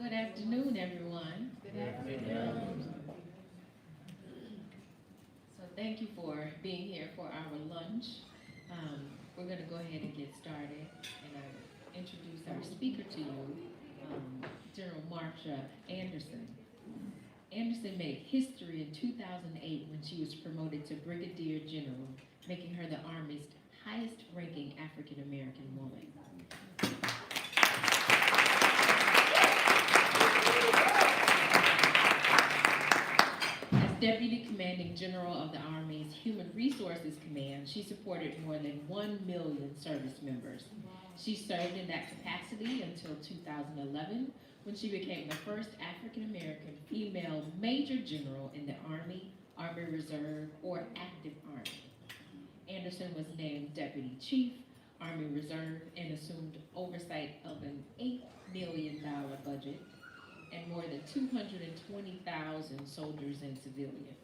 Good afternoon, everyone. Good afternoon. So thank you for being here for our lunch. We're going to go ahead and get started, and I will introduce our speaker to you, General Marcia Anderson. Anderson made history in 2008 when she was promoted to Brigadier General, making her the Army's highest-ranking African-American woman. Deputy Commanding General of the Army's Human Resources Command, she supported more than 1 million service members. She served in that capacity until 2011, when she became the first African-American female Major General in the Army, Army Reserve, or Active Army. Anderson was named Deputy Chief, Army Reserve, and assumed oversight of an $8 million budget and more than 220,000 soldiers and civilians.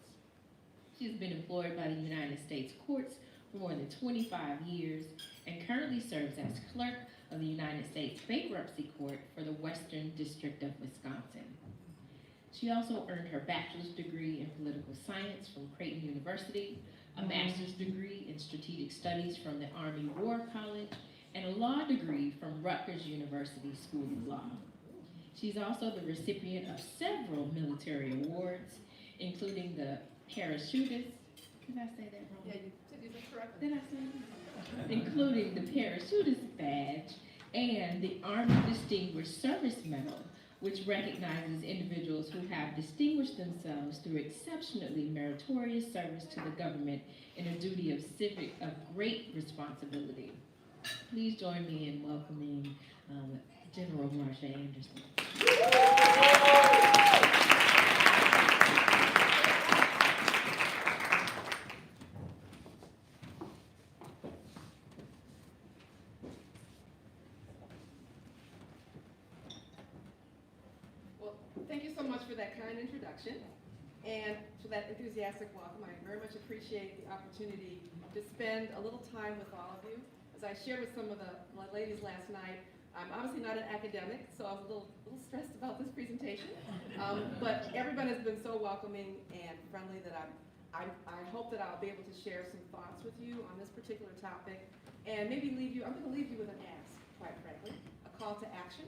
She has been employed by the United States courts for more than 25 years and currently serves as clerk of the United States Bankruptcy Court for the Western District of Wisconsin. She also earned her bachelor's degree in political science from Creighton University, a master's degree in strategic studies from the Army War College, and a law degree from Rutgers University School of Law. She's also the recipient of several military awards, including the Parachutist, did I say that wrong? Yeah, you did correctly. Did I say that? Including the Parachutist Badge and the Army Distinguished Service Medal, which recognizes individuals who have distinguished themselves through exceptionally meritorious service to the government in a duty of great responsibility. Please join me in welcoming General Marcia Anderson. Well, thank you so much for that kind introduction and for that enthusiastic welcome. I very much appreciate the opportunity to spend a little time with all of you. As I shared with some of the ladies last night, I'm obviously not an academic, so I was a little stressed about this presentation. But everyone has been so welcoming and friendly that I hope that I'll be able to share some thoughts with you on this particular topic, and maybe I'm going to leave you with an ask, quite frankly, a call to action,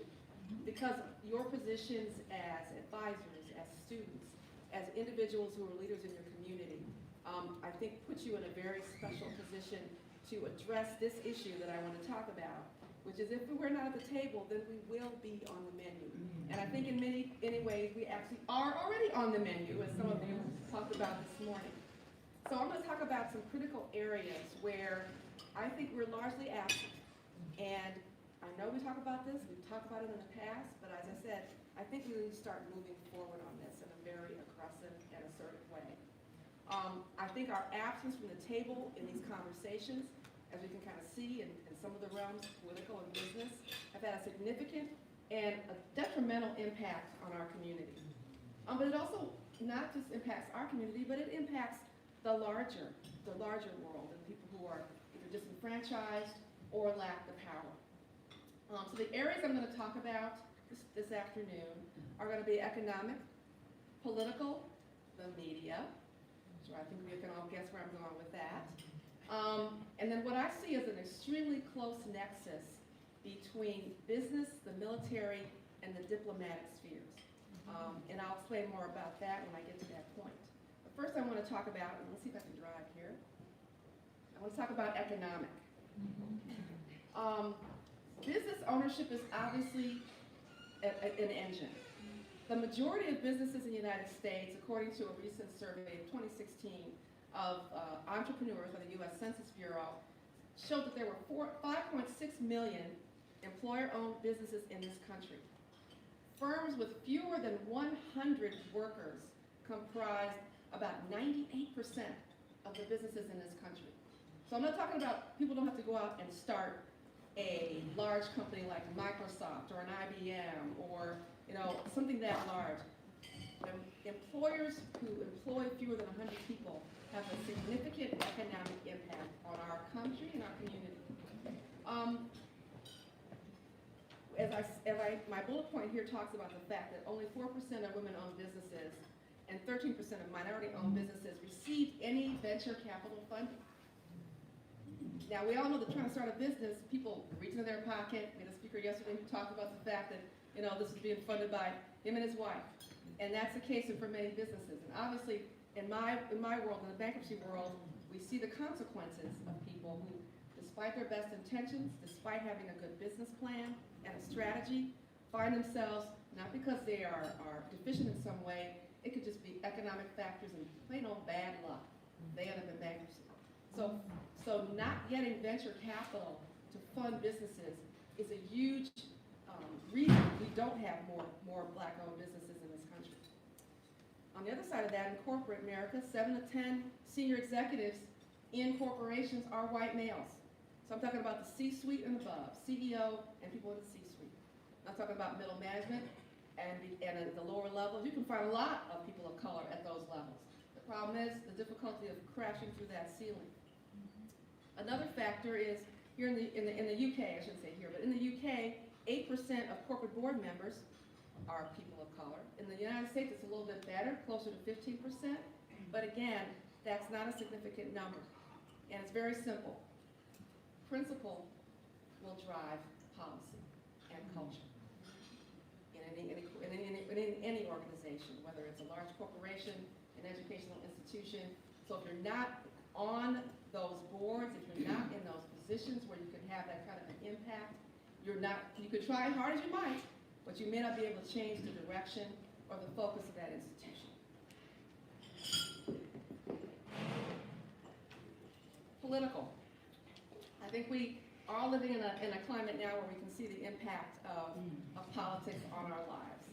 because your positions as advisors, as students, as individuals who are leaders in your community, I think put you in a very special position to address this issue that I want to talk about, which is if we're not at the table, then we will be on the menu. And I think in many ways, we actually are already on the menu, as some of you talked about this morning. So I'm going to talk about some critical areas where I think we're largely absent. And I know we talk about this, we've talked about it in the past, but as I said, I think we need to start moving forward on this in a very aggressive and assertive way. I think our absence from the table in these conversations, as we can kind of see in some of the realms, political and business, have had a significant and a detrimental impact on our community. But it also not just impacts our community, but it impacts the larger world, and people who are either disenfranchised or lack the power. So the areas I'm going to talk about this afternoon are going to be economic, political, the media, so I think we can all guess where I'm going with that. And then what I see is an extremely close nexus between business, the military, and the diplomatic spheres. And I'll explain more about that when I get to that point. But first I want to talk about, and let's see if I can drive here. I want to talk about economic. Business ownership is obviously an engine. The majority of businesses in the United States, according to a recent survey of 2016 of entrepreneurs by the U.S. Census Bureau, showed that there were 5.6 million employer-owned businesses in this country. Firms with fewer than 100 workers comprise about 98% of the businesses in this country. So I'm not talking about people don't have to go out and start a large company like Microsoft or an IBM or something that large. The employers who employ fewer than 100 people have a significant economic impact on our country and our community. my bullet point here talks about the fact that only 4% of women-owned businesses and 13% of minority-owned businesses received any venture capital funding. Now, we all know that trying to start a business, people reach into their pocket. We had a speaker yesterday who talked about the fact that, this is being funded by him and his wife. And that's the case for many businesses. And obviously, in my world, in the bankruptcy world, we see the consequences of people who, despite their best intentions, despite having a good business plan and a strategy, find themselves, not because they are deficient in some way, it could just be economic factors and plain old bad luck. They end up in bankruptcy. So not getting venture capital to fund businesses is a huge reason we don't have more black-owned businesses in this country. On the other side of that, in corporate America, 7 to 10 senior executives in corporations are white males. So I'm talking about the C-suite and above, CEO and people in the C-suite. I'm talking about middle management and at the lower levels. You can find a lot of people of color at those levels. The problem is the difficulty of crashing through that ceiling. Another factor is here in the UK, I shouldn't say here, but in the UK, 8% of corporate board members are people of color. In the United States, it's a little bit better, closer to 15%. But again, that's not a significant number. And it's very simple. Principle will drive policy and culture in any organization, whether it's a large corporation, an educational institution. So if you're not on those boards, if you're not in those positions where you can have that kind of an impact, you could try as hard as you might, but you may not be able to change the direction or the focus of that institution. Political. I think we are all living in a climate now where we can see the impact of politics on our lives.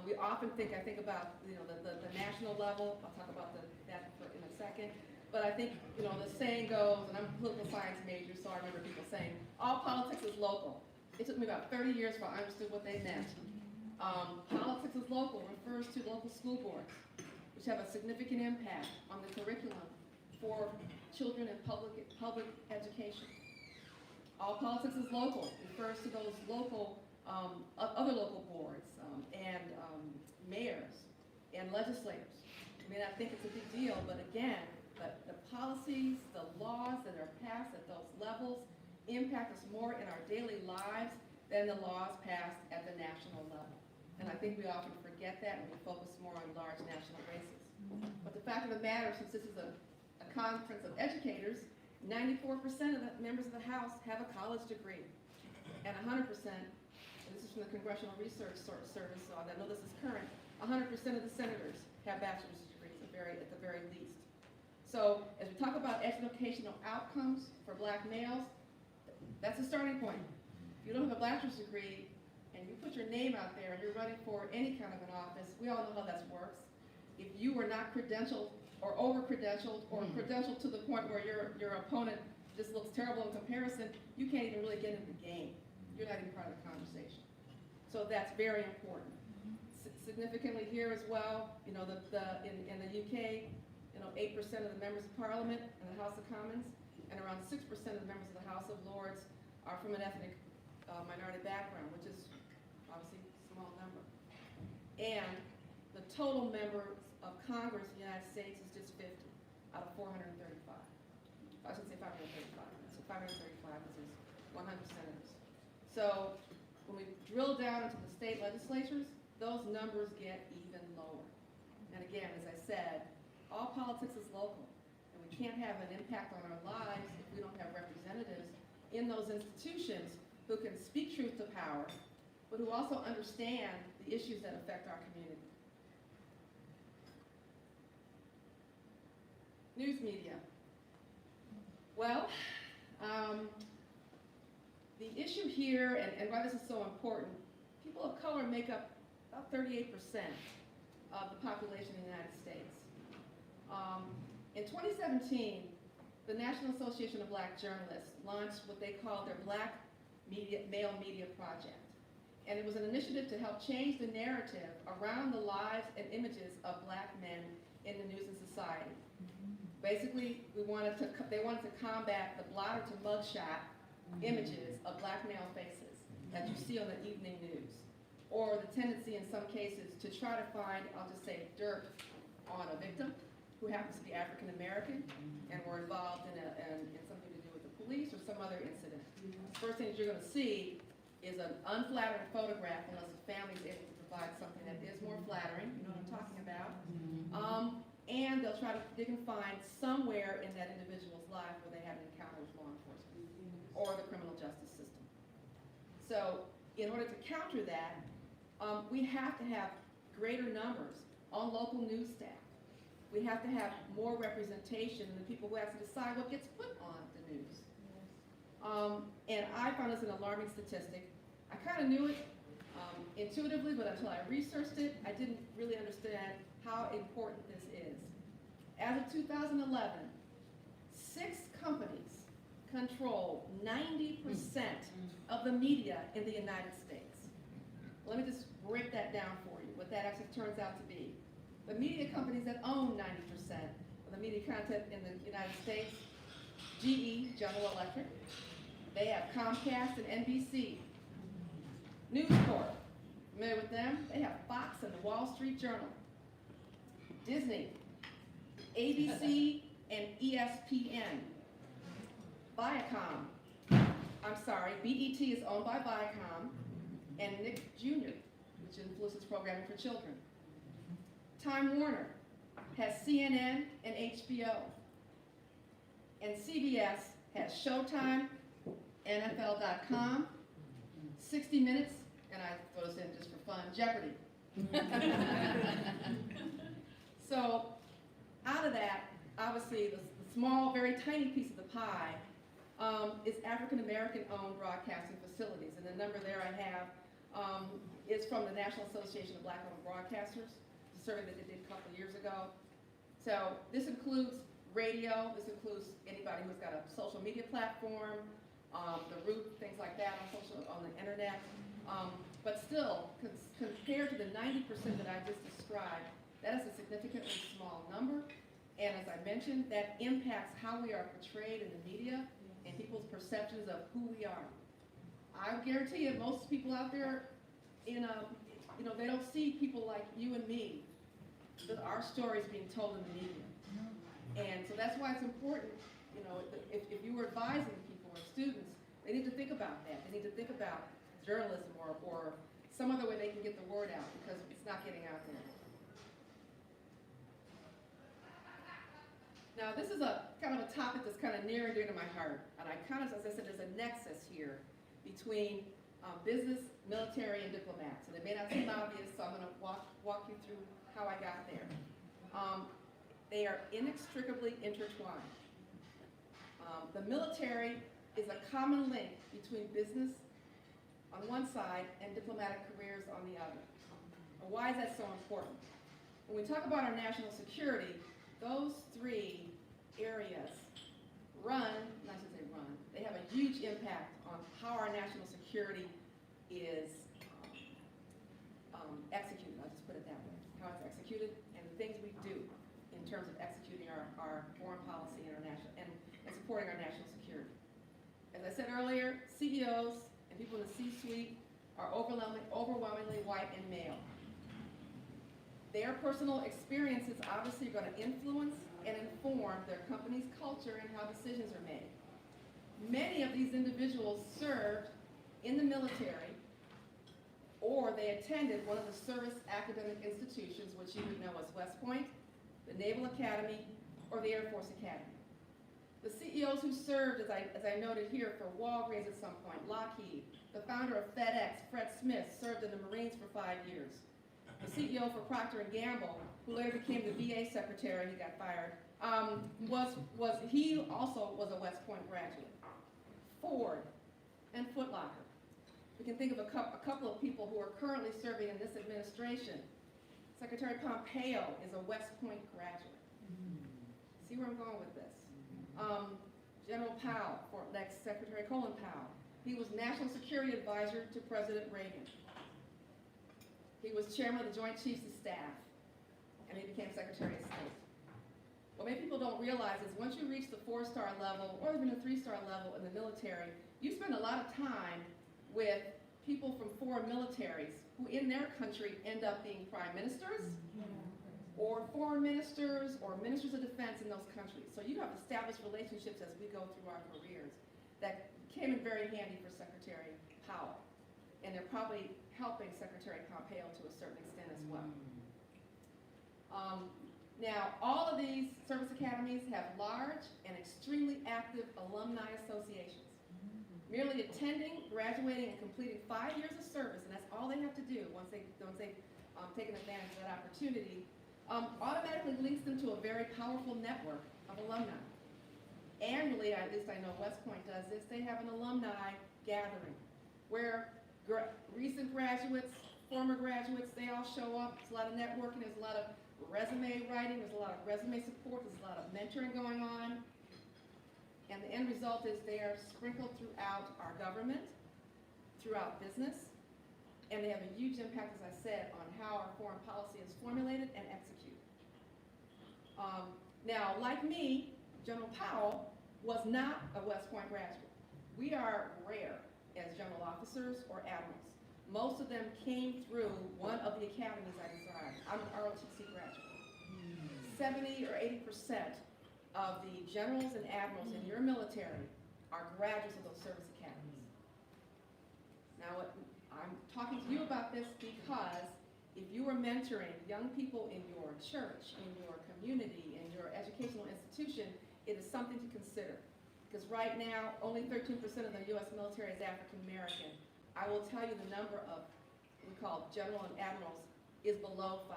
We often think about the national level. I'll talk about that in a second. But I think the saying goes, and I'm a political science major, so I remember people saying, all politics is local. It took me about 30 years before I understood what they meant. Politics is local refers to local school boards, which have a significant impact on the curriculum for children in public education. All politics is local refers to those local, other local boards and mayors and legislators. I mean, I think it's a big deal, but again, the policies, the laws that are passed at those levels impact us more in our daily lives than the laws passed at the national level. And I think we often forget that and we focus more on large national races. But the fact of the matter, since this is a conference of educators, 94% of the members of the House have a college degree. And 100%, and this is from the Congressional Research Service, so I know this is current, 100% of the senators have bachelor's degrees at the very least. So as we talk about educational outcomes for black males, that's a starting point. If you don't have a bachelor's degree and you put your name out there and you're running for any kind of an office, we all know how that works. If you are not credentialed or over-credentialed or credentialed to the point where your opponent just looks terrible in comparison, you can't even really get into the game. You're not even part of the conversation. So that's very important. Significantly here as well, in the UK, 8% of the members of Parliament and the House of Commons, and around 6% of the members of the House of Lords are from an ethnic minority background, which is obviously a small number. And the total members of Congress in the United States is just 50 out of 435. I should say 535. So 535 because there's 100 senators. So when we drill down into the state legislatures, those numbers get even lower. And again, as I said, all politics is local. And we can't have an impact on our lives if we don't have representatives in those institutions who can speak truth to power, but who also understand the issues that affect our community. News media. Well, the issue here, and why this is so important, people of color make up about 38% of the population in the United States. In 2017, the National Association of Black Journalists launched what they called their Black Male Media Project. And it was an initiative to help change the narrative around the lives and images of black men in the news and society. Basically, they wanted to combat the blotter to mugshot images of black male faces. that you see on the evening news, or the tendency in some cases to try to find, I'll just say, dirt on a victim who happens to be African American and were involved in something to do with the police or some other incident. The first thing that you're going to see is an unflattering photograph unless the family is able to provide something that is more flattering, you know what I'm talking about. And they'll try to dig and find somewhere in that individual's life where they had an encounter with law enforcement or the criminal justice system. So in order to counter that, we have to have greater numbers on local news staff. We have to have more representation in the people who have to decide what gets put on the news. And I found this an alarming statistic. I kind of knew it intuitively, but until I researched it, I didn't really understand how important this is. As of 2011, 6 companies control 90% of the media in the United States. Let me just break that down for you, what that actually turns out to be. The media companies that own 90% of the media content in the United States: GE, General Electric. They have Comcast and NBC. News Corp, familiar with them? They have Fox and the Wall Street Journal. Disney, ABC, and ESPN. Viacom, BET is owned by Viacom and Nick Jr., which influences programming for children. Time Warner has CNN and HBO. And CBS has Showtime, NFL.com, 60 Minutes, and I throw this in just for fun, Jeopardy. So out of that, obviously the small, very tiny piece of the pie is African American owned broadcasting facilities. And the number there I have is from the National Association of Black Owned Broadcasters, a survey that they did a couple of years ago. So this includes radio, this includes anybody who's got a social media platform, the root, things like that on the internet. But still, compared to the 90% that I just described, that is a significantly small number. And as I mentioned, that impacts how we are portrayed in the media and people's perceptions of who we are. I guarantee you, most people out there, they don't see people like you and me, our stories being told in the media. And so that's why it's important, if you were advising people or students, they need to think about that. They need to think about journalism or some other way they can get the word out, because it's not getting out there. Now, this is a kind of a topic that's kind of near and dear to my heart. And I kind of, as I said, there's a nexus here between business, military, and diplomats. And it may not seem obvious, so I'm going to walk you through how I got there. They are inextricably intertwined. The military is a common link between business on one side and diplomatic careers on the other. And why is that so important? When we talk about our national security, those 3 areas they have a huge impact on how our national security is executed. I'll just put it that way, how it's executed and the things we do in terms of executing our foreign policy and supporting our national security. As I said earlier, CEOs and people in the C-suite are overwhelmingly white and male. Their personal experiences obviously are going to influence and inform their company's culture and how decisions are made. Many of these individuals served in the military, or they attended one of the service academic institutions, which you would know as West Point, the Naval Academy, or the Air Force Academy. The CEOs who served, as I noted here, for Walgreens at some point, Lockheed, the founder of FedEx, Fred Smith, served in the Marines for 5 years. The CEO for Procter & Gamble, who later became the VA secretary, he got fired, he also was a West Point graduate. Ford and Foot Locker. We can think of a couple of people who are currently serving in this administration. Secretary Pompeo is a West Point graduate. See where I'm going with this? General Powell, Secretary Colin Powell, he was National Security Advisor to President Reagan. He was chairman of the Joint Chiefs of Staff, and he became Secretary of State. What many people don't realize is once you reach the 4-star level, or even the 3-star level in the military, you spend a lot of time with people from foreign militaries who in their country end up being prime ministers or foreign ministers or ministers of defense in those countries. So you have established relationships as we go through our careers that came in very handy for Secretary Powell. And they're probably helping Secretary Pompeo to a certain extent as well. Now, all of these service academies have large and extremely active alumni associations. Merely attending, graduating, and completing 5 years of service, and that's all they have to do once they've taken advantage of that opportunity, automatically links them to a very powerful network of alumni. Annually, at least I know West Point does this, they have an alumni gathering where recent graduates, former graduates, they all show up. There's a lot of networking, there's a lot of resume writing, there's a lot of resume support, there's a lot of mentoring going on. And the end result is they are sprinkled throughout our government, throughout business, and they have a huge impact, as I said, on how our foreign policy is formulated and executed. Now, like me, General Powell was not a West Point graduate. We are rare as general officers or admirals. Most of them came through one of the academies I described. I'm an ROTC graduate. 70 or 80% of the generals and admirals in your military are graduates of those service academies. Now, I'm talking to you about this because if you are mentoring young people in your church, in your community, in your educational institution, it is something to consider. Because right now, only 13% of the U.S. military is African American. I will tell you the number of what we call general and admirals is below 5%.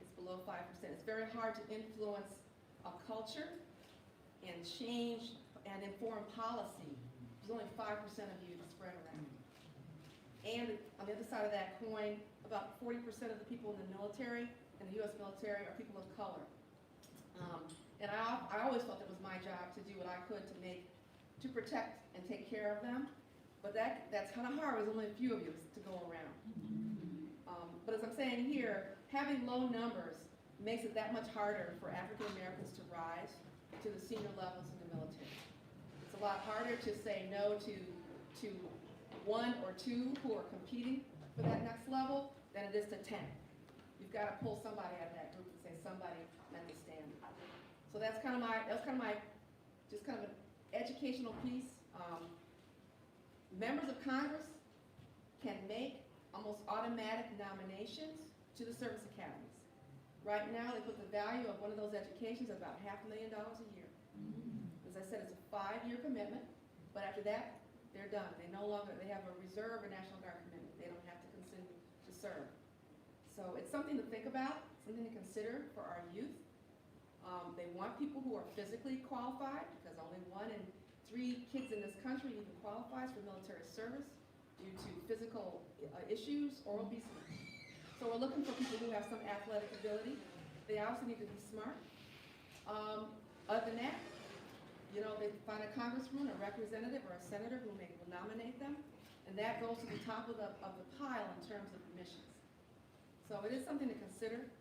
It's below 5%. It's very hard to influence a culture and change and inform policy. There's only 5% of you to spread around. And on the other side of that coin, about 40% of the people in the military, in the U.S. military, are people of color. And I always felt it was my job to do what I could to protect and take care of them. But that's kind of hard. There's only a few of you to go around. But as I'm saying here, having low numbers makes it that much harder for African Americans to rise to the senior levels in the military. It's a lot harder to say no to one or two who are competing for that next level than it is to 10. You've got to pull somebody out of that group and say somebody met the standard. So that's kind of my just kind of an educational piece. Members of Congress can make almost automatic nominations to the service academies. Right now, they put the value of one of those educations at about $500,000 a year. As I said, it's a 5-year commitment, but after that, they're done. They have a reserve or National Guard commitment. They don't have to continue to serve. So it's something to think about, something to consider for our youth. They want people who are physically qualified, because only 1 in 3 kids in this country even qualifies for military service due to physical issues or obesity. So we're looking for people who have some athletic ability. They also need to be smart. Other than that, you know, they find a congressman, a representative, or a senator who will nominate them, and that goes to the top of the pile in terms of admissions. So it is something to consider.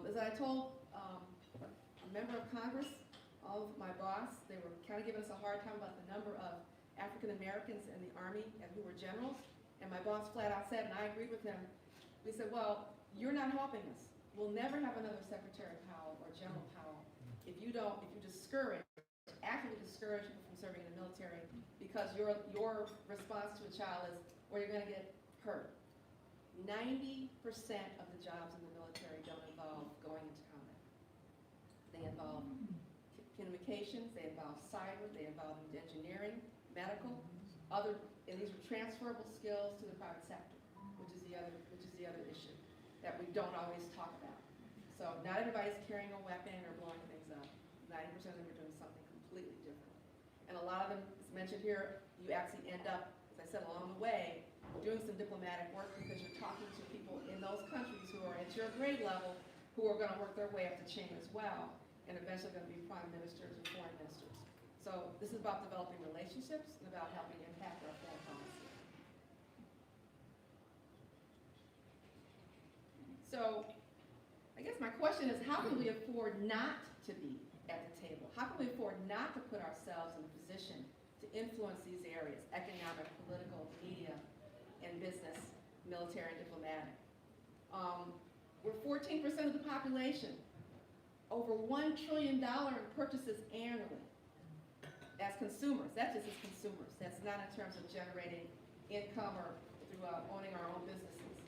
As I told a member of Congress, all of my boss, they were kind of giving us a hard time about the number of African Americans in the Army and who were generals, and my boss flat out said, and I agreed with him, we said, well, you're not helping us. We'll never have another Secretary Powell or General Powell if you actively discourage people from serving in the military because your response to a child is, well, you're going to get hurt. 90% of the jobs in the military don't involve going into combat. They involve communications, they involve cyber, they involve engineering, medical, and these are transferable skills to the private sector, which is the other issue that we don't always talk about. So not everybody's carrying a weapon or blowing things up. 90% of them are doing something completely different. And a lot of them, as mentioned here, you actually end up, as I said, along the way, doing some diplomatic work because you're talking to people in those countries who are at your grade level who are going to work their way up the chain as well and eventually going to be prime ministers or foreign ministers. So this is about developing relationships and about helping impact our foreign policy. So I guess my question is, how can we afford not to be at the table? How can we afford not to put ourselves in a position to influence these areas: economic, political, media, and business, military, and diplomatic. We're 14% of the population, over $1 trillion in purchases annually as consumers. That's just as consumers. That's not in terms of generating income or through owning our own businesses.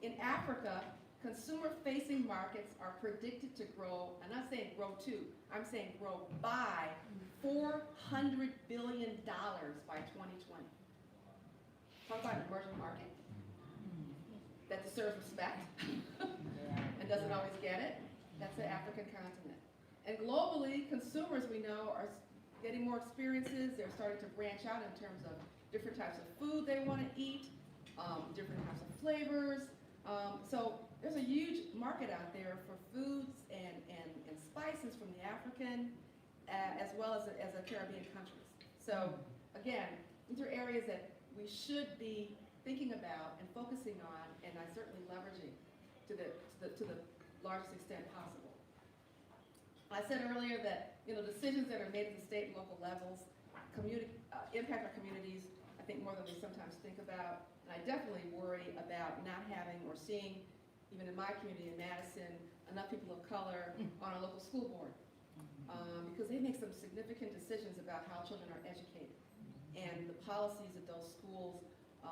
In Africa, consumer-facing markets are predicted to grow, I'm not saying grow to, I'm saying grow by $400 billion by 2020. Talk about an emerging market that deserves respect and doesn't always get it. That's the African continent. And globally, consumers, we know, are getting more experiences. They're starting to branch out in terms of different types of food they want to eat, different types of flavors. So there's a huge market out there for foods and spices from the African as well as the Caribbean countries. So again, these are areas that we should be thinking about and focusing on, and certainly leveraging to the largest extent possible. I said earlier that decisions that are made at the state and local levels impact our communities, I think, more than we sometimes think about. And I definitely worry about not having or seeing, even in my community in Madison, enough people of color on our local school board, because they make some significant decisions about how children are educated and the policies that those schools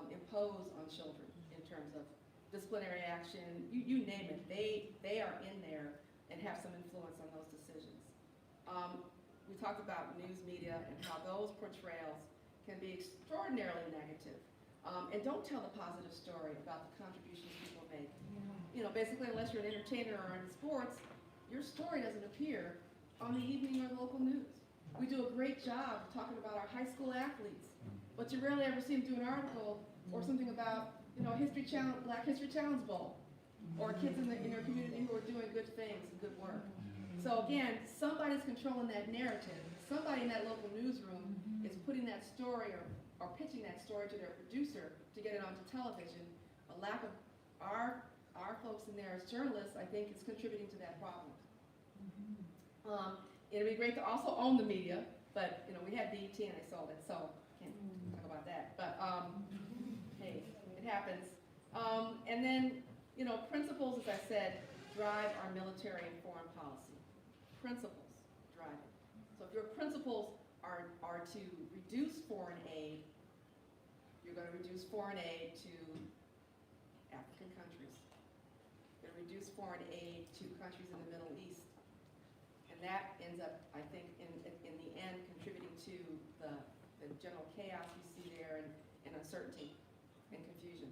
impose on children in terms of disciplinary action, you name it. They are in there and have some influence on those decisions. We talked about news media and how those portrayals can be extraordinarily negative, and don't tell the positive story about the contributions people make. Basically, unless you're an entertainer or in sports, your story doesn't appear on the evening or local news. We do a great job talking about our high school athletes, but you rarely ever see them do an article or something about, History Challenge, Black History Challenge Bowl, or kids in your community who are doing good things and good work. So again, somebody's controlling that narrative. Somebody in that local newsroom is putting that story or pitching that story to their producer to get it onto television. A lack of our folks in there as journalists, I think, is contributing to that problem. It'd be great to also own the media, but we had BET and they sold it, so can't talk about that. But hey, it happens. And then principles, as I said, drive our military and foreign policy. Principles drive it. So if your principles are to reduce foreign aid, you're going to reduce foreign aid to African countries. You're going to reduce foreign aid to countries in the Middle East. And that ends up, I think, in the end, contributing to the general chaos we see there and uncertainty and confusion.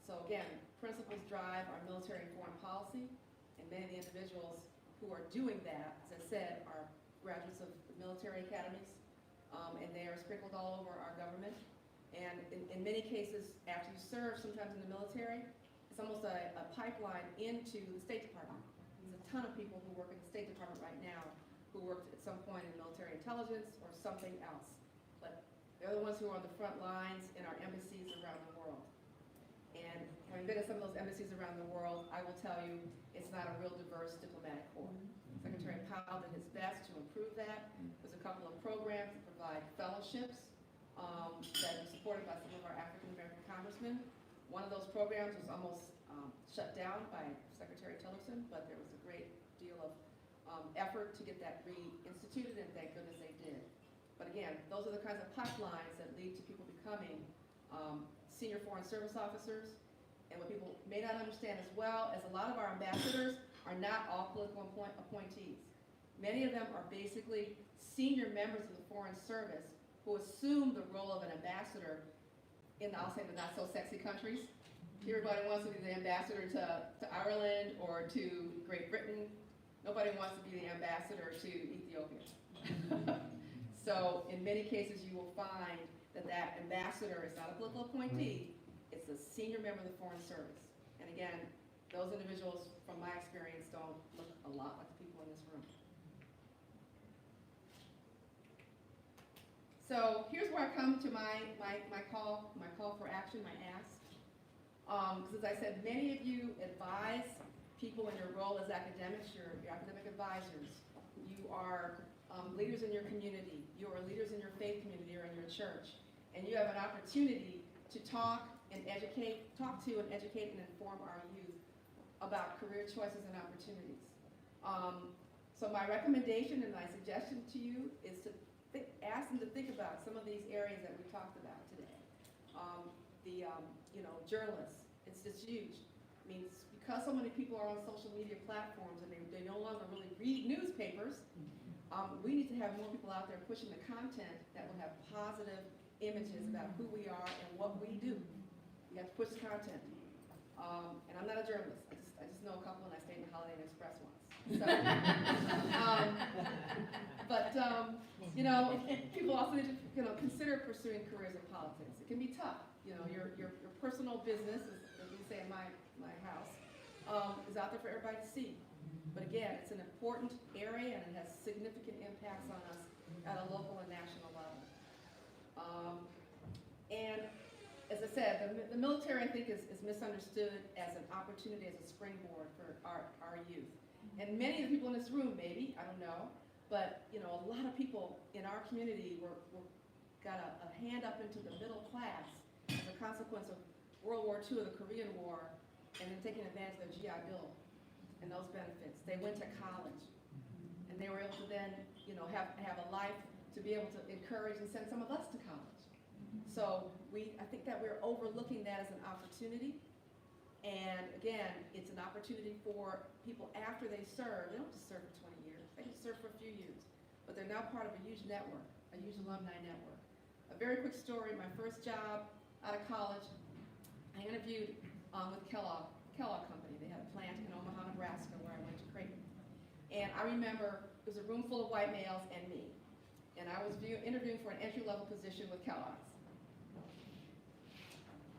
So again, principles drive our military and foreign policy, and many of the individuals who are doing that, as I said, are graduates of the military academies, and they are sprinkled all over our government. And in many cases, after you serve, sometimes in the military, it's almost a pipeline into the State Department. There's a ton of people who work in the State Department right now who worked at some point in military intelligence or something else. But they're the ones who are on the front lines in our embassies around the world. And having been at some of those embassies around the world, I will tell you, it's not a real diverse diplomatic corps. Secretary Powell did his best to improve that. There's a couple of programs that provide fellowships that are supported by some of our African American congressmen. One of those programs was almost shut down by Secretary Tillerson, but there was a great deal of effort to get that reinstituted, and thank goodness they did. But again, those are the kinds of pipelines that lead to people becoming senior foreign service officers. And what people may not understand as well is a lot of our ambassadors are not all political appointees. Many of them are basically senior members of the foreign service who assume the role of an ambassador in, I'll say, the not so sexy countries. Everybody wants to be the ambassador to Ireland or to Great Britain. Nobody wants to be the ambassador to Ethiopia. So in many cases you will find that ambassador is not a political appointee, it's a senior member of the Foreign Service. And again, those individuals, from my experience, don't look a lot like the people in this room. So here's where I come to my call for action, my ask. Because as I said, many of you advise people in your role as academics, your academic advisors. You are leaders in your community, you are leaders in your faith community or in your church, and you have an opportunity to talk to and educate and inform our youth about career choices and opportunities. So my recommendation and my suggestion to you is to ask them to think about some of these areas that we talked about today. Journalists, it's just huge. I mean, because so many people are on social media platforms and they no longer really read newspapers, we need to have more people out there pushing the content that will have positive images about who we are and what we do. We have to push the content. And I'm not a journalist. I just know a couple, and I stayed in the Holiday Inn Express once. So, people also need to consider pursuing careers in politics. It can be tough. Your personal business, as we say in my house, is out there for everybody to see. But again, it's an important area, and it has significant impacts on us at a local and national level. And as I said, the military, I think, is misunderstood as an opportunity, as a springboard for our youth. And many of the people in this room, maybe, I don't know, but a lot of people in our community got a hand up into the middle class as a consequence of World War II, or the Korean War, and then taking advantage of the GI Bill and those benefits. They went to college, and they were able to then, have a life to be able to encourage and send some of us to college. So I think that we're overlooking that as an opportunity. And again, it's an opportunity for people after they serve. They don't just serve for 20 years. They can serve for a few years. But they're now part of a huge network, a huge alumni network. A very quick story, my first job out of college, I interviewed with Kellogg Company. They had a plant in Omaha, Nebraska, where I went to Creighton. And I remember it was a room full of white males and me. And I was interviewing for an entry-level position with Kellogg's.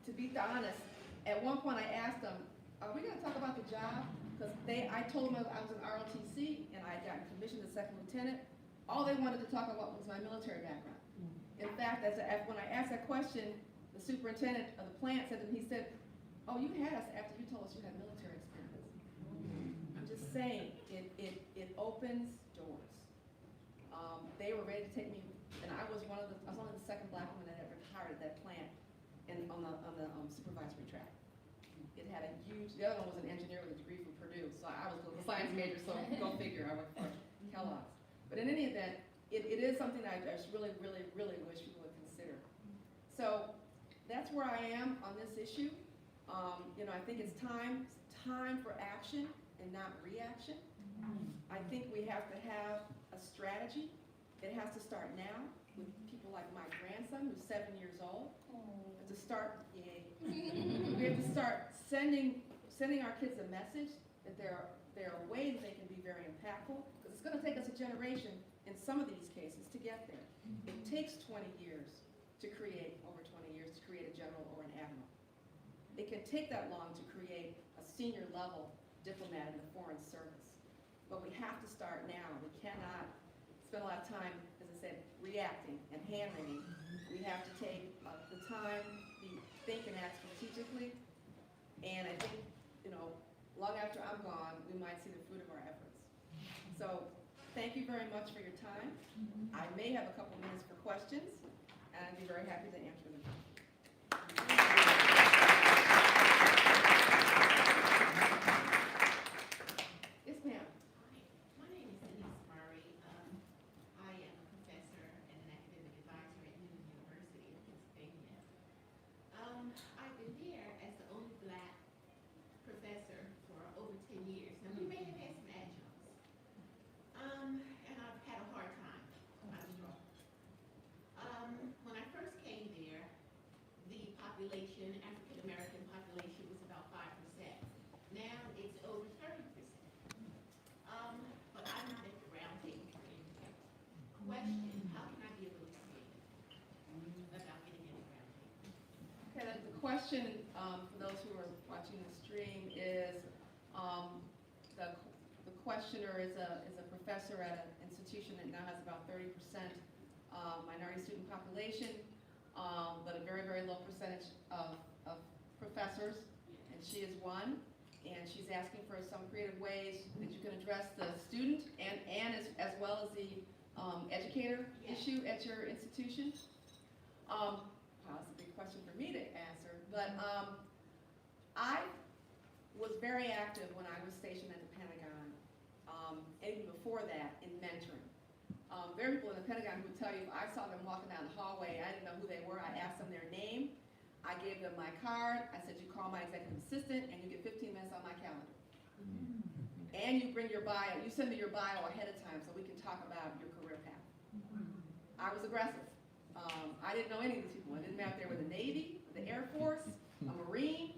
To be honest, at one point I asked them, are we going to talk about the job? Because I told them I was an ROTC and I had gotten commissioned as second lieutenant. All they wanted to talk about was my military background. In fact, when I asked that question, the superintendent of the plant said to me, he said, oh, you had us after you told us you had military experience. I'm just saying, it opens doors. They were ready to take me, and I was only the second black woman that ever hired at that plant and on the supervisory track. It had a huge, the other one was an engineer with a degree from Purdue, so I was a science major, so go figure, I worked for Kellogg's. But in any event, it is something I just really, really, really wish people would consider. So that's where I am on this issue. I think it's time for action and not reaction. I think we have to have a strategy. It has to start now with people like my grandson, who's 7 years old. We have to start sending our kids a message that there are ways they can be very impactful, because it's going to take us a generation in some of these cases to get there. It takes 20 years to create, over 20 years, to create a general or an admiral. It can take that long to create a senior level diplomat in the foreign service. But we have to start now. We cannot spend a lot of time, as I said, reacting and hand-wringing. We have to take the time, think and act strategically. And I think, long after I'm gone, we might see the fruit of our efforts. So thank you very much for your time. I may have a couple minutes for questions, and I'd be very happy to answer them. Yes, ma'am. My name is Denise Murray. I am a professor and an academic advisor at Newman University in Pennsylvania. I've been there as the only black professor for over 10 years. Now, we may have had some adjuncts. And I've had a hard time. I've struggled. When I first came there, the population, African American population, was about 5%. Now it's over 30%. But I'm not at the round table for anything. Question, how can I be a little excited about getting in the round table? Okay, the question for those who are watching the stream is, the questioner is a professor at an institution that now has about 30% minority student population, but a very, very low percentage of professors, and she is one. And she's asking for some creative ways that you can address the student and as well as the educator Yes. issue at your institution? Wow, that's a big question for me to answer, but I was very active when I was stationed at the Pentagon, and even before that, in mentoring. There are people in the Pentagon who would tell you if I saw them walking down the hallway, I didn't know who they were, I asked them their name, I gave them my card, I said, you call my executive assistant, and you get 15 minutes on my calendar. And you bring your bio, you send me your bio ahead of time so we can talk about your career path. I was aggressive. I didn't know any of these people. It didn't matter if they were the Navy, the Air Force, a Marine.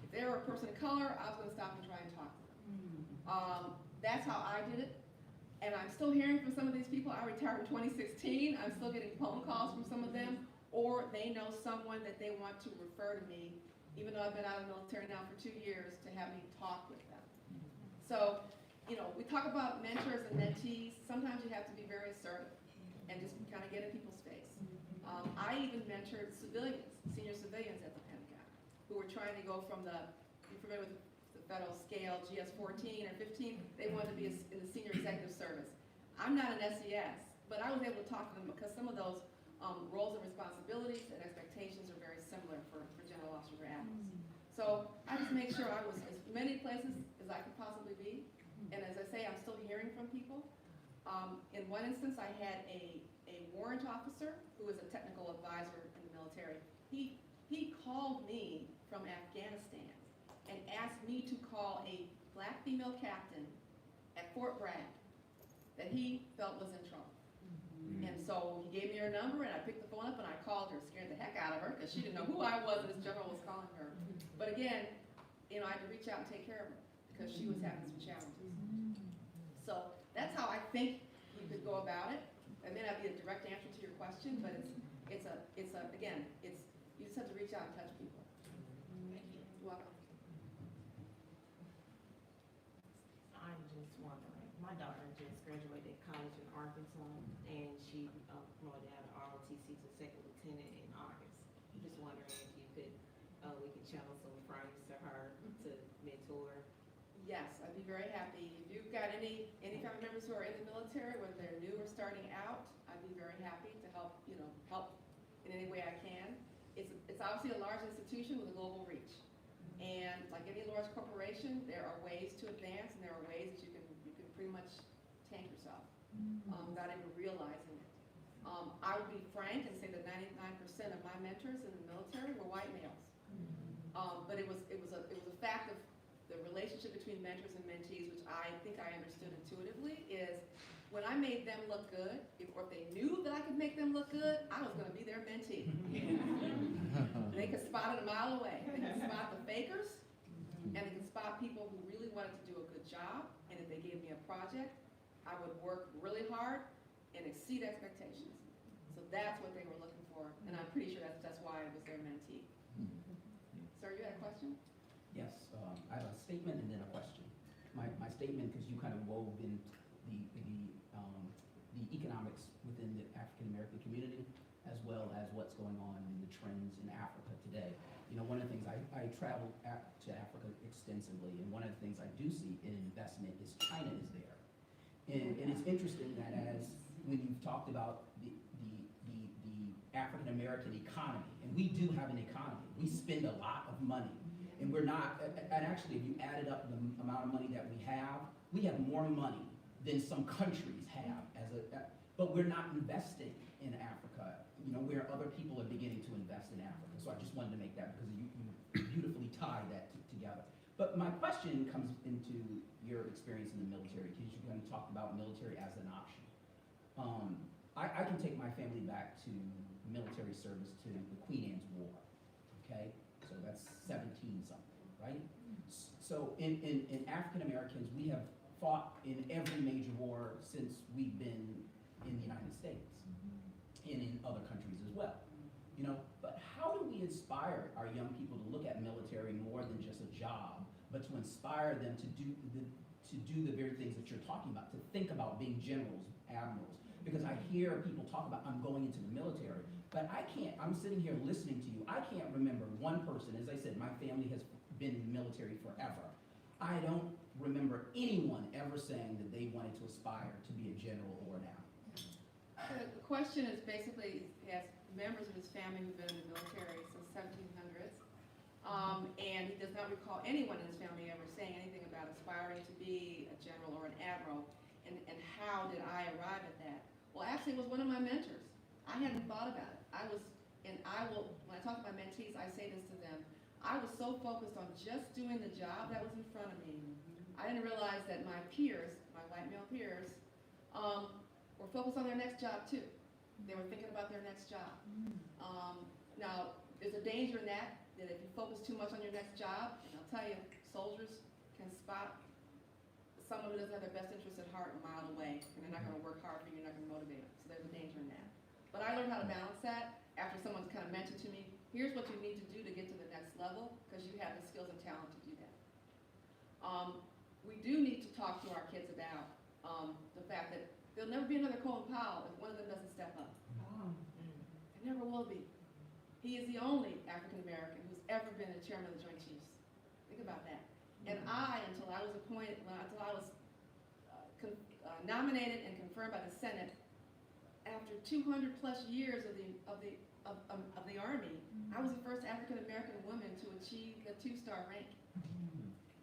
If they were a person of color, I was going to stop and try and talk to them. That's how I did it. And I'm still hearing from some of these people. I retired in 2016. I'm still getting phone calls from some of them, or they know someone that they want to refer to me, even though I've been out of the military now for 2 years, to have me talk with them. So, you know, we talk about mentors and mentees. Sometimes you have to be very assertive and just kind of get in people's face. I even mentored civilians, senior civilians at the Pentagon, who were trying to go from you're familiar with the federal scale, GS 14 or 15, they wanted to be in the senior executive service. I'm not an SES, but I was able to talk to them because some of those roles and responsibilities and expectations are very similar for general officers or admirals. So I just make sure I was as many places as I could possibly be. And as I say, I'm still hearing from people. In one instance, I had a warrant officer who was a technical advisor in the military. He called me from Afghanistan and asked me to call a black female captain at Fort Bragg that he felt was in trouble. And so he gave me her number, and I picked the phone up and I called her, scared the heck out of her because she didn't know who I was and this general was calling her. But again, you know, I had to reach out and take care of her because she was having some challenges. So that's how I think you could go about it. It may not be a direct answer to your question, but it's again, you just have to reach out and touch people. Thank you. You're welcome. I'm just wondering, my daughter just graduated college in Arkansas, and she rolled out an ROTC to second lieutenant in August. I'm just wondering if you could, we could channel some funds to her to mentor. Yes, I'd be very happy. If you've got any family members who are in the military, whether they're new or starting out, I'd be very happy to help, you know, help in any way I can. It's obviously a large institution with a global reach. And like any large corporation, there are ways to advance and there are ways that you can pretty much tank yourself without even realizing it. I would be frank and say that 99% of my mentors in the military were white males. But it was a fact of the relationship between mentors and mentees, which I think I understood intuitively, is when I made them look good, or if they knew that I could make them look good, I was going to be their mentee. They could spot it a mile away. They could spot the fakers, and they could spot people who really wanted to do a good job, and if they gave me a project, I would work really hard and exceed expectations. So that's what they were looking for, and I'm pretty sure that's why I was their mentee. Sir, you had a question? Yes, I have a statement and then a question. My statement, because you kind of wove in the economics within the African American community, as well as what's going on in the trends in Africa today. You know, one of the things I traveled to Africa extensively, and one of the things I do see in investment is China is there, and it's interesting that as when you've talked about the African American economy, and we do have an economy, we spend a lot of money. And we're not, and actually if you added up the amount of money that we have more money than some countries have but we're not investing in Africa, you know, where other people are beginning to invest in Africa. So I just wanted to make that because you beautifully tied that together. But my question comes into your experience in the military, because you kind of talked about military as an option. I can take my family back to military service to the Queen Anne's War, okay? So that's 17 something, right? So in African Americans, we have fought in every major war since we've been in the United States and in other countries as well. You know, but how do we inspire our young people to look at military more than just a job, but to inspire them to do the very things that you're talking about, to think about being generals, admirals? Because I hear people talk about, I'm going into the military, but I'm sitting here listening to you, I can't remember one person. As I said, my family has been in the military forever. I don't remember anyone ever saying that they wanted to aspire to be a general or an admiral. The question is basically, he has members of his family who've been in the military since 1700s. And he does not recall anyone in his family ever saying anything about aspiring to be a general or an admiral. And how did I arrive at that? Well, actually, it was one of my mentors. I hadn't thought about it. When I talk to my mentees, I say this to them. I was so focused on just doing the job that was in front of me. I didn't realize that my peers, my white male peers, were focused on their next job too. They were thinking about their next job. Now, there's a danger in that if you focus too much on your next job, and I'll tell you, soldiers can spot someone who doesn't have their best interests at heart a mile away, and they're not going to work hard for you, you're not going to motivate them. So there's a danger in that. But I learned how to balance that after someone's kind of mentioned to me, here's what you need to do to get to the next level, because you have the skills and talent to do that. We do need to talk to our kids about the fact that there'll never be another Colin Powell if one of them doesn't step up. There never will be. He is the only African American who's ever been the chairman of the Joint Chiefs. Think about that. And until I was appointed, until I was nominated and confirmed by the Senate, after 200 plus years of the Army, I was the first African American woman to achieve the 2-star rank.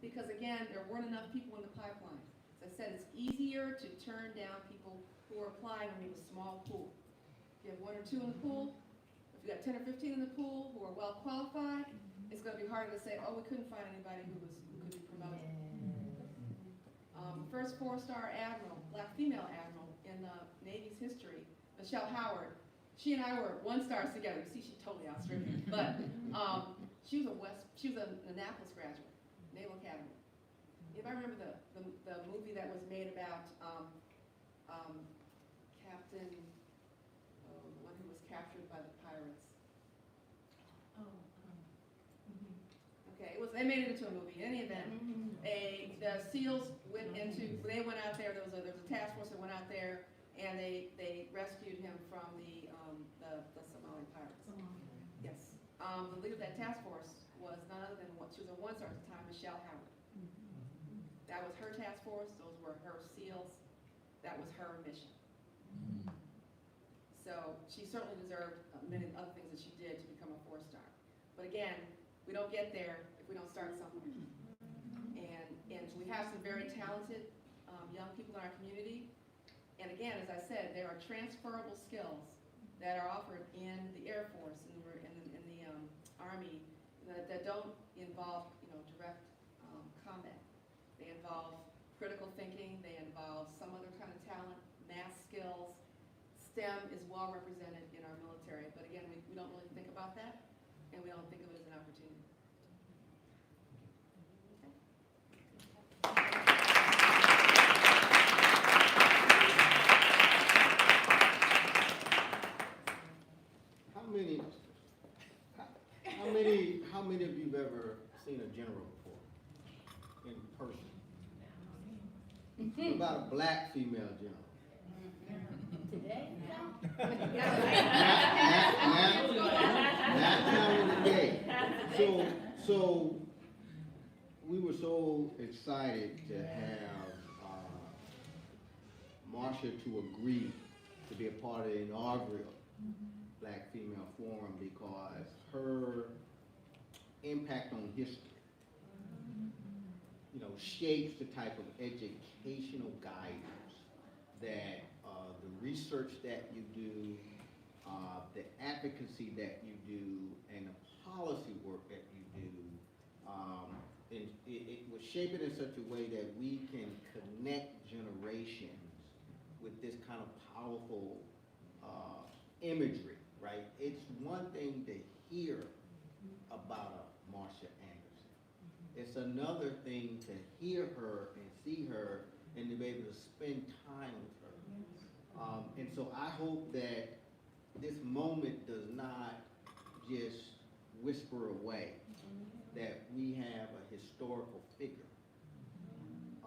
Because again, there weren't enough people in the pipeline. As I said, it's easier to turn down people who are applying when you have a small pool. If you have 1 or 2 in the pool, if you got 10 or 15 in the pool who are well qualified, it's going to be harder to say, oh, we couldn't find anybody who could be promoted. First 4-star admiral, black female admiral in the Navy's history, Michelle Howard. She and I were 1-stars together. You see, she totally outstripped me. But she was an Annapolis graduate, Naval Academy. If I remember the movie that was made about Captain, the one who was captured by the pirates. Okay, they made it into a movie. In any event, the SEALs they went out there. There was a task force that went out there, and they rescued him from the Somali pirates. Yes. The leader of that task force was none other than she was a 1-star at the time, Michelle Howard. That was her task force. Those were her SEALs. That was her mission. So she certainly deserved many other things that she did to become a 4-star. But again, we don't get there if we don't start somewhere. And we have some very talented young people in our community. And again, as I said, there are transferable skills that are offered in the Air Force and in the Army that don't involve direct combat. They involve critical thinking. They involve some other kind of talent, math skills. STEM is well represented in our military, but again, we don't really think about that, and we don't think of it as an opportunity. How many of you have ever seen a general before in person? What about a black female general? Today? Not today. So we were so excited to have Marcia to agree to be a part of the inaugural Black Female Forum because her impact on history, shapes the type of educational guidance that the research that you do, the advocacy that you do, and the policy work that you do, it was shaped in such a way that we can connect generations with this kind of powerful imagery, right? It's one thing to hear about a Marcia Anderson. It's another thing to hear her and see her and to be able to spend time with her. And so I hope that this moment does not just whisper away, that we have a historical figure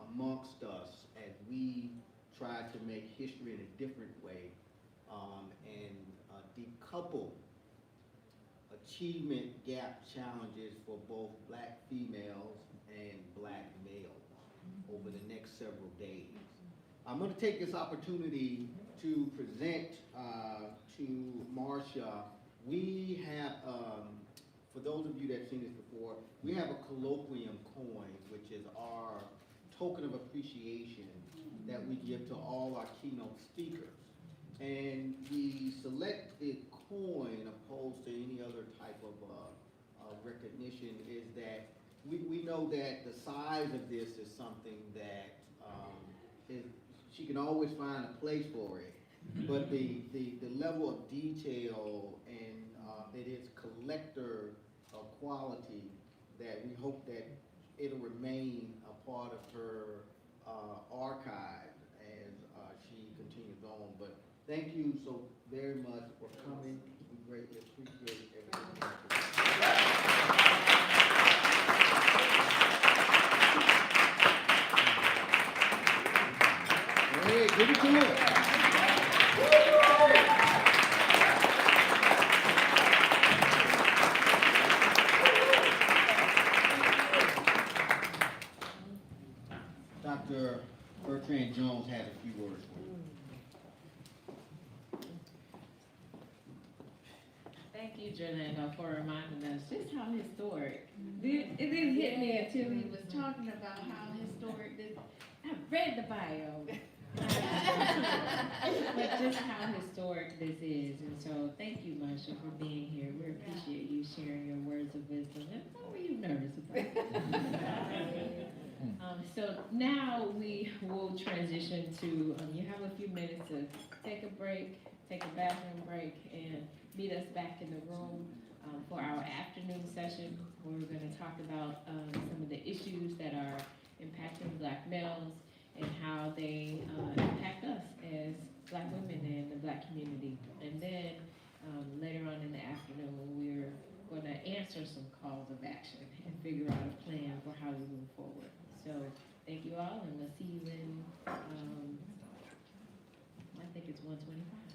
amongst us as we try to make history in a different way and decouple achievement gap challenges for both black females and black males over the next several days. I'm gonna take this opportunity to present to Marcia. We have, for those of you that have seen this before, we have a colloquium coin, which is our token of appreciation that we give to all our keynote speakers. And the selected coin, opposed to any other type of recognition, is that we know that the size of this is something that she can always find a place for it. But the level of detail and it is collector quality, that we hope that it'll remain a part of her archive as she continues on. But thank you so very much for coming. We greatly appreciate everything. Hey, give it to her. Dr. Bertrand Jones has a few words for you. Thank you, Jerlando, for reminding us just how historic. It didn't hit me until he was talking about how historic this. I've read the bio, but just how historic this is. And so, thank you, Marcia, for being here. We appreciate you sharing your words of wisdom. And what were you nervous about? So now we will transition to, you have a few minutes to take a break, take a bathroom break, and meet us back in the room for our afternoon session, where we're going to talk about some of the issues that are impacting Black males and how they impact us as Black women in the Black community. And then later on in the afternoon, we're going to answer some calls of action and figure out a plan for how we move forward. So thank you all, and we'll see you in, I think it's 1:25.